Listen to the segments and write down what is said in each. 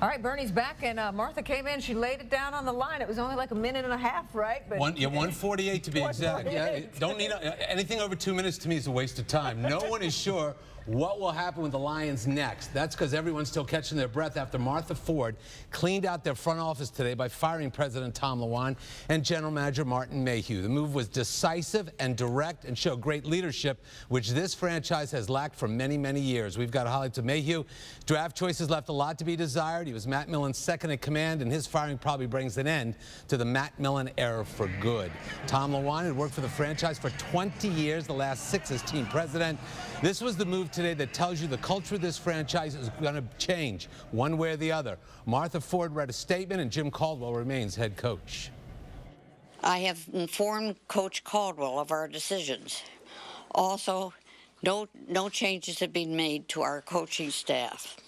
All right, Bernie's back, and Martha came in. She laid it down on the line. It was only like a minute and a half, right? But 1:48 to be exact. 1:48. Yeah, don't need anything over 2 minutes. To me is a waste of time. No one is sure what will happen with the Lions next. That's because everyone's still catching their breath after Martha Ford cleaned out their front office today by firing President Tom Lawan and General Manager Martin Mayhew. The move was decisive and direct and showed great leadership, which this franchise has lacked for many, many years. We've got highlights of Mayhew. Draft choices left a lot to be desired. He was Matt Millen's second in command, and his firing probably brings an end to the Matt Millen era for good. Tom Lawan had worked for the franchise for 20 years, the last 6 as team president. This was the move today that tells you the culture of this franchise is going to change one way or the other. Martha Ford read a statement, and Jim Caldwell remains head coach. I have informed Coach Caldwell of our decisions. Also, no changes have been made to our coaching staff.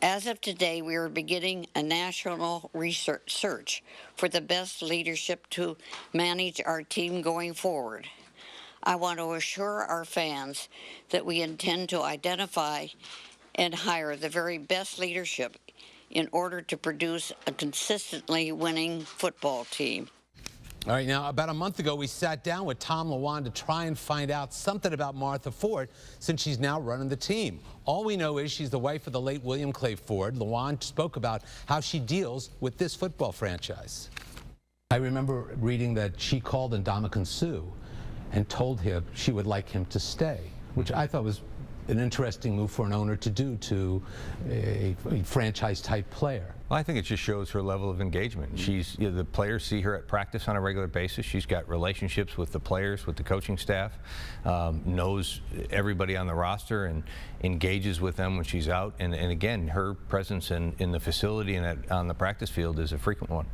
As of today, we are beginning a national research search for the best leadership to manage our team going forward. I want to assure our fans that we intend to identify and hire the very best leadership in order to produce a consistently winning football team. All right, now, about a month ago, we sat down with Tom Lawan to try and find out something about Martha Ford, since she's now running the team. All we know is she's the wife of the late William Clay Ford. Lawan spoke about how she deals with this football franchise. I remember reading that she called Ndamukong Suh and told him she would like him to stay, which I thought was an interesting move for an owner to do to a franchise-type player. Well, I think it just shows her level of engagement. The players see her at practice on a regular basis. She's got relationships with the players, with the coaching staff, knows everybody on the roster and engages with them when she's out. And again, her presence in the facility and on the practice field is a frequent one.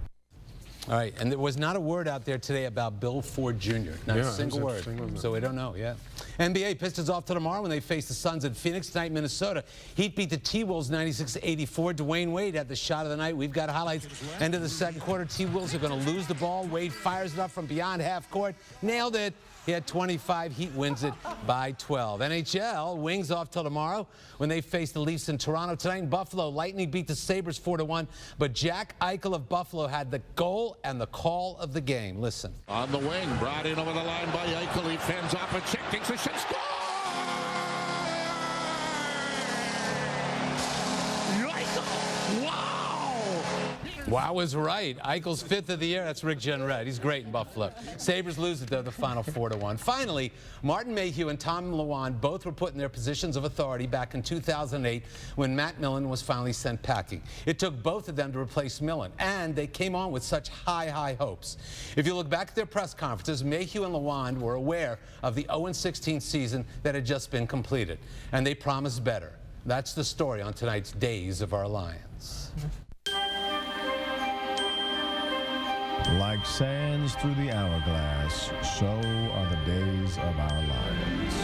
All right, and there was not a word out there today about Bill Ford Jr. Not a single word. So we don't know yet. NBA Pistons off to tomorrow when they face the Suns in Phoenix. Tonight, Minnesota. Heat beat the T-Wolves 96-84. Dwayne Wade had the shot of the night. We've got highlights. End of the second quarter. T-Wolves are going to lose the ball. Wade fires it up from beyond half court. Nailed it. He had 25. Heat wins it by 12. NHL Wings off till tomorrow when they face the Leafs in Toronto. Tonight in Buffalo, Lightning beat the Sabres 4-1. But Jack Eichel of Buffalo had the goal and the call of the game. Listen. On the wing, brought in over the line by Eichel. He fends off a check, takes a shot, score! Eichel! Wow! Wow is right. Eichel's 5th of the year. That's Rick Jenrette. He's great in Buffalo. Sabres lose it, though, the final 4-1. Finally, Martin Mayhew and Tom Lawan both were put in their positions of authority back in 2008 when Matt Millen was finally sent packing. It took both of them to replace Millen, and they came on with such high, high hopes. If you look back at their press conferences, Mayhew and Lawan were aware of the 0-16 season that had just been completed, and they promised better. That's the story on tonight's Days of Our Lions. Like sands through the hourglass, so are the days of our lives.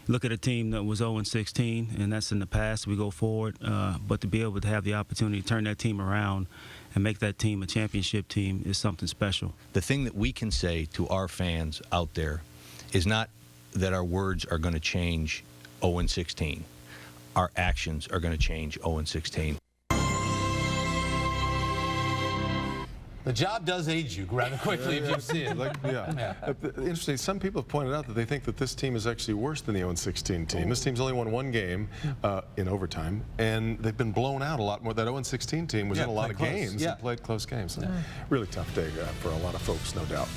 Look at a team that was 0-16, and that's in the past. We go forward, but to be able to have the opportunity to turn that team around and make that team a championship team is something special. The thing that we can say to our fans out there is not that our words are going to change 0-16. Our actions are going to change 0-16. The job does age you rather quickly if you see it. Interesting. Some people have pointed out that they think that this team is actually worse than the 0-16 team. This team's only won 1 game in overtime, and they've been blown out a lot more. That 0-16 team was in a lot of games and played close games. Really tough day for a lot of folks, no doubt.